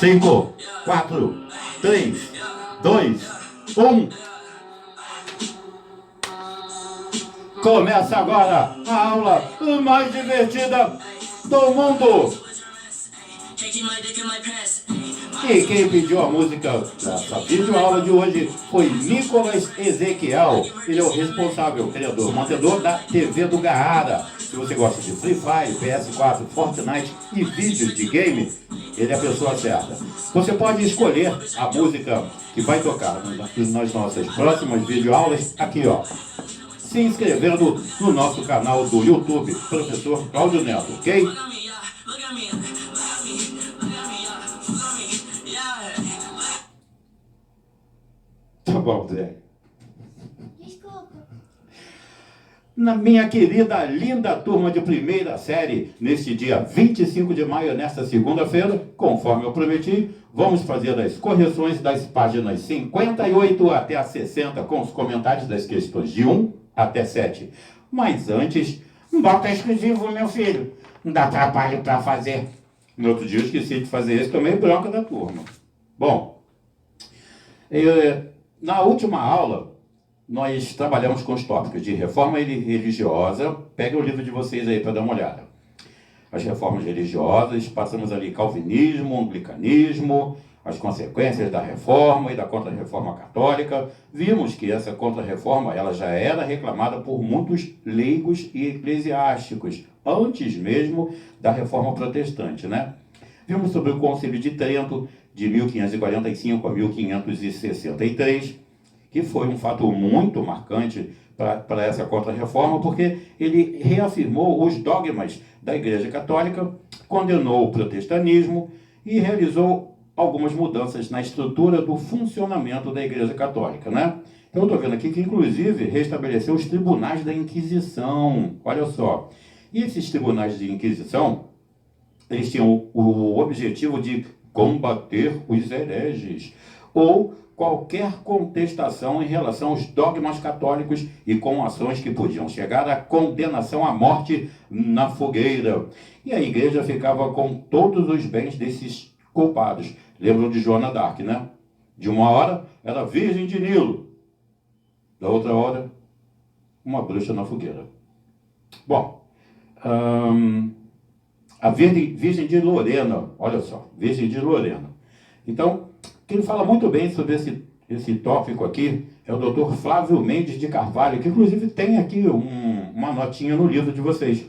5, 4, 3, 2, 1. Começa agora a aula mais divertida do mundo. E quem pediu a música dessa videoaula de hoje foi Nicolas Ezequiel. Ele é o responsável, criador, mantedor da TV do Gaara. Se você gosta de Free Fire, PS4, Fortnite e vídeos de game, ele é a pessoa certa. Você pode escolher a música que vai tocar nas nossas próximas videoaulas aqui, ó. Se inscrevendo no nosso canal do YouTube, Professor Cláudio Neto, ok? Tá bom, Zé. Desculpa. Na minha querida, linda turma de primeira série, neste dia 25 de maio, nesta segunda-feira, conforme eu prometi, vamos fazer as correções das páginas 58 até a 60, com os comentários das questões de 1 até 7. Mas antes, bota exclusivo, meu filho. Não dá trabalho para fazer. No outro dia eu esqueci de fazer isso, tomei bronca da turma. Bom, na última aula, nós trabalhamos com os tópicos de reforma religiosa. Pega o livro de vocês aí para dar uma olhada. As reformas religiosas, passamos ali calvinismo, anglicanismo, as consequências da reforma e da contra-reforma católica. Vimos que essa contra-reforma ela já era reclamada por muitos leigos e eclesiásticos, antes mesmo da reforma protestante, né? Vimos sobre o Concílio de Trento, de 1545 a 1563, que foi um fato muito marcante para essa contra-reforma, porque ele reafirmou os dogmas da Igreja Católica, condenou o protestantismo e realizou algumas mudanças na estrutura do funcionamento da Igreja Católica, né? Então eu estou vendo aqui que, inclusive, restabeleceu os tribunais da Inquisição. Olha só. E esses tribunais de Inquisição, eles tinham o objetivo de combater os hereges, ou qualquer contestação em relação aos dogmas católicos e com ações que podiam chegar à condenação à morte na fogueira. E a igreja ficava com todos os bens desses culpados. Lembram de Joana d'Arc, né? De uma hora, era virgem de Nilo. Da outra hora, uma bruxa na fogueira. Bom, a Virgem de Lorena, olha só, Virgem de Lorena. Então, quem fala muito bem sobre esse tópico aqui é o Dr. Flávio Mendes de Carvalho, que inclusive tem aqui uma notinha no livro de vocês,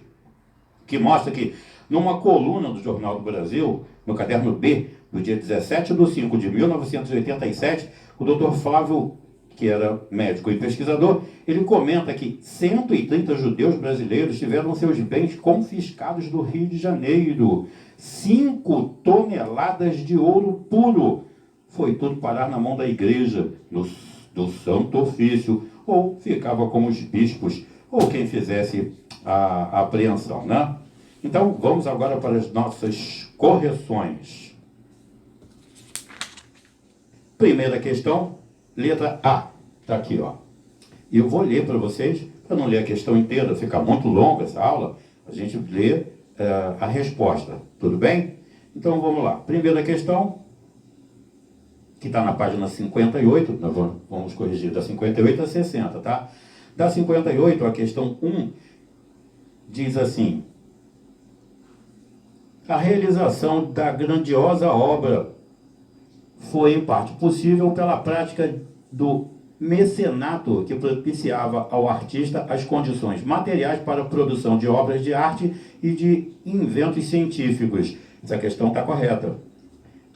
que mostra que numa coluna do Jornal do Brasil, no caderno B, no dia 17/5 de 1987, o Dr. Flávio, que era médico e pesquisador, ele comenta que 130 judeus brasileiros tiveram seus bens confiscados do Rio de Janeiro. 5 toneladas de ouro puro. Foi tudo parar na mão da igreja, do Santo Ofício, ou ficava com os bispos, ou quem fizesse a apreensão, né? Então, vamos agora para as nossas correções. Primeira questão, letra A. Está aqui, ó. E eu vou ler para vocês, para não ler a questão inteira, fica muito longa essa aula, a gente lê a resposta, tudo bem? Então, vamos lá. Primeira questão, que está na página 58, nós vamos corrigir da 58 a 60, tá? Da 58, a questão 1, diz assim: a realização da grandiosa obra foi, em parte, possível pela prática do mecenato que propiciava ao artista as condições materiais para a produção de obras de arte e de inventos científicos. Essa questão está correta.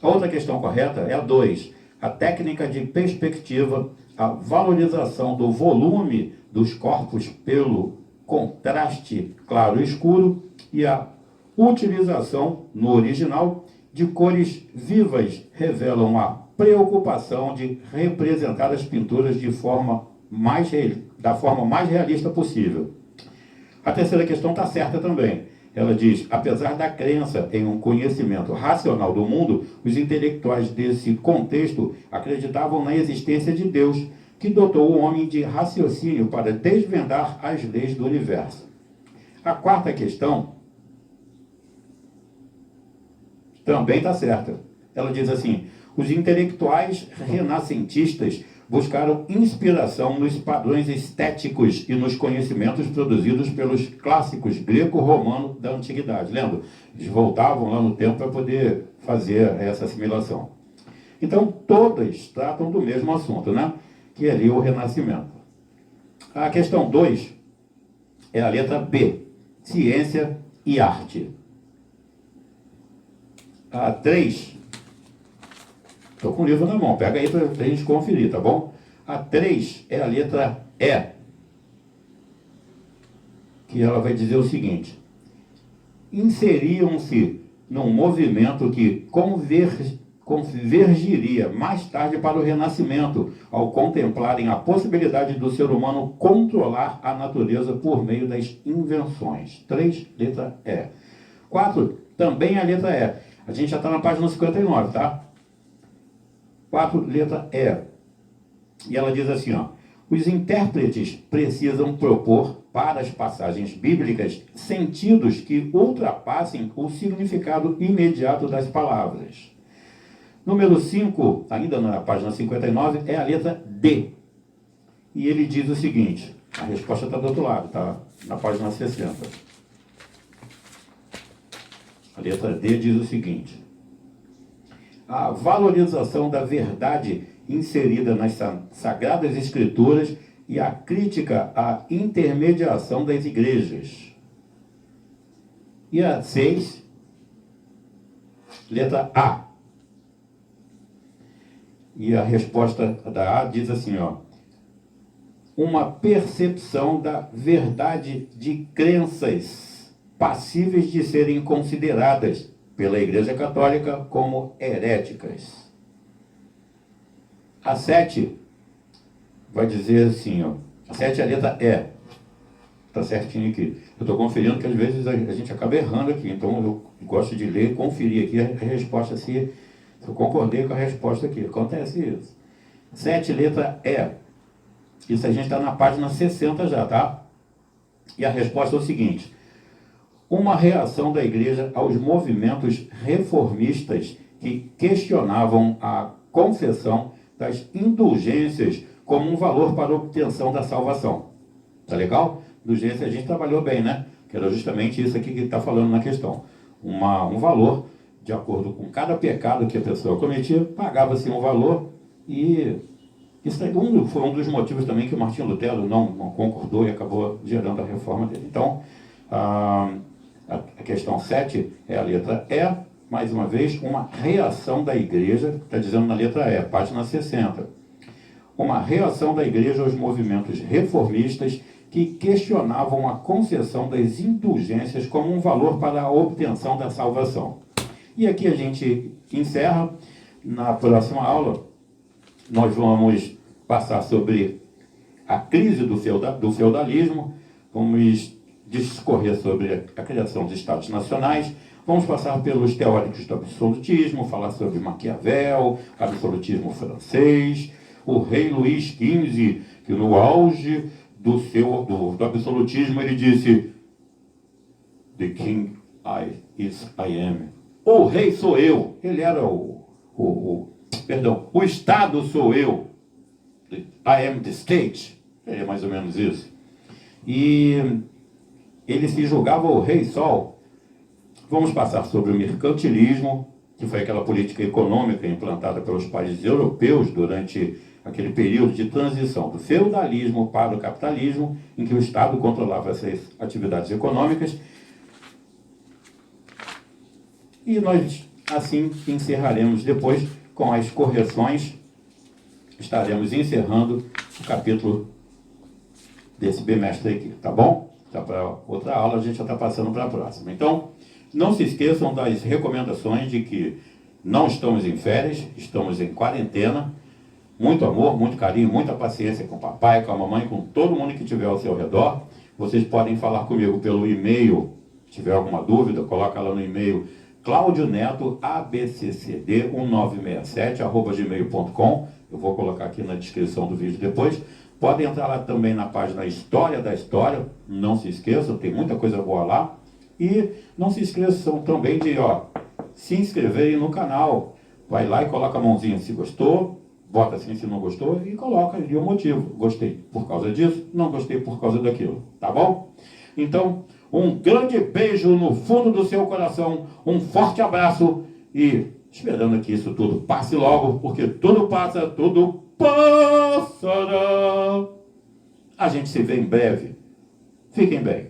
A outra questão correta é a 2. A técnica de perspectiva, a valorização do volume dos corpos pelo contraste claro e escuro e a utilização, no original, de cores vivas revelam a preocupação de representar as pinturas da forma mais realista possível. A terceira questão está certa também. Ela diz: apesar da crença em um conhecimento racional do mundo, os intelectuais desse contexto acreditavam na existência de Deus, que dotou o homem de raciocínio para desvendar as leis do universo. A quarta questão também está certa. Ela diz assim: os intelectuais renascentistas buscaram inspiração nos padrões estéticos e nos conhecimentos produzidos pelos clássicos greco-romano da antiguidade. Lembra? Eles voltavam lá no tempo para poder fazer essa assimilação. Então, todas tratam do mesmo assunto, né? Que é ali o Renascimento. A questão 2 é a letra B, ciência e arte. A 3, estou com o livro na mão, pega aí para a gente conferir, tá bom? A 3 é a letra E, que ela vai dizer o seguinte: inseriam-se num movimento que convergiria mais tarde para o Renascimento, ao contemplarem a possibilidade do ser humano controlar a natureza por meio das invenções. 3, letra E. 4, também a letra E. A gente já está na página 59, tá? 4, letra E. E ela diz assim, ó: os intérpretes precisam propor para as passagens bíblicas sentidos que ultrapassem o significado imediato das palavras. Número 5, ainda na página 59, é a letra D. E ele diz o seguinte, a resposta está do outro lado, tá? Na página 60. A letra D diz o seguinte: a valorização da verdade inserida nas Sagradas Escrituras e a crítica à intermediação das igrejas. E a 6, letra A. E a resposta da A diz assim, ó: uma percepção da verdade de crenças passíveis de serem consideradas pela Igreja Católica como heréticas. A 7 vai dizer assim, ó, a 7 é a letra E. Está certinho aqui. Eu estou conferindo que às vezes a gente acaba errando aqui, então eu gosto de ler e conferir aqui a resposta, se eu concordei com a resposta aqui. Acontece isso. 7, letra E. Isso a gente está na página 60 já, tá? E a resposta é o seguinte: uma reação da igreja aos movimentos reformistas que questionavam a concessão das indulgências como um valor para a obtenção da salvação. Tá legal? Indulgência a gente trabalhou bem, né? Que era justamente isso aqui que está falando na questão. Um valor, de acordo com cada pecado que a pessoa cometia, pagava-se um valor, e isso foi um dos motivos também que o Martinho Lutero não concordou e acabou gerando a reforma dele. Então, a questão 7 é a letra E. Mais uma vez, uma reação da igreja, está dizendo na letra E, página 60. Uma reação da igreja aos movimentos reformistas que questionavam a concessão das indulgências como um valor para a obtenção da salvação. E aqui a gente encerra. Na próxima aula, nós vamos passar sobre a crise do feudalismo, vamos discorrer sobre a criação dos Estados Nacionais, vamos passar pelos teóricos do absolutismo, falar sobre Maquiavel, absolutismo francês, o rei Luís XV, que no auge do absolutismo ele disse: "The king I am." O rei sou eu. Ele era o Estado sou eu. I am the state. É mais ou menos isso. E ele se julgava o rei sol. Vamos passar sobre o mercantilismo, que foi aquela política econômica implantada pelos países europeus durante aquele período de transição do feudalismo para o capitalismo, em que o Estado controlava essas atividades econômicas. E nós, assim, encerraremos depois com as correções. Estaremos encerrando o capítulo desse bimestre aqui, tá bom? Tá, para outra aula a gente já está passando para a próxima. Então, não se esqueçam das recomendações de que não estamos em férias, estamos em quarentena. Muito amor, muito carinho, muita paciência com o papai, com a mamãe, com todo mundo que estiver ao seu redor. Vocês podem falar comigo pelo e-mail. Se tiver alguma dúvida, coloca lá no e-mail claudionetoabcd1967@gmail.com. Eu vou colocar aqui na descrição do vídeo depois. Podem entrar lá também na página História da História. Não se esqueçam, tem muita coisa boa lá. E não se esqueçam também de se inscrever no canal. Vai lá e coloca a mãozinha se gostou, bota assim se não gostou e coloca ali o motivo. Gostei por causa disso, não gostei por causa daquilo. Tá bom? Então, um grande beijo no fundo do seu coração, um forte abraço e esperando que isso tudo passe logo, porque tudo passa, tudo passará. A gente se vê em breve. Fiquem bem.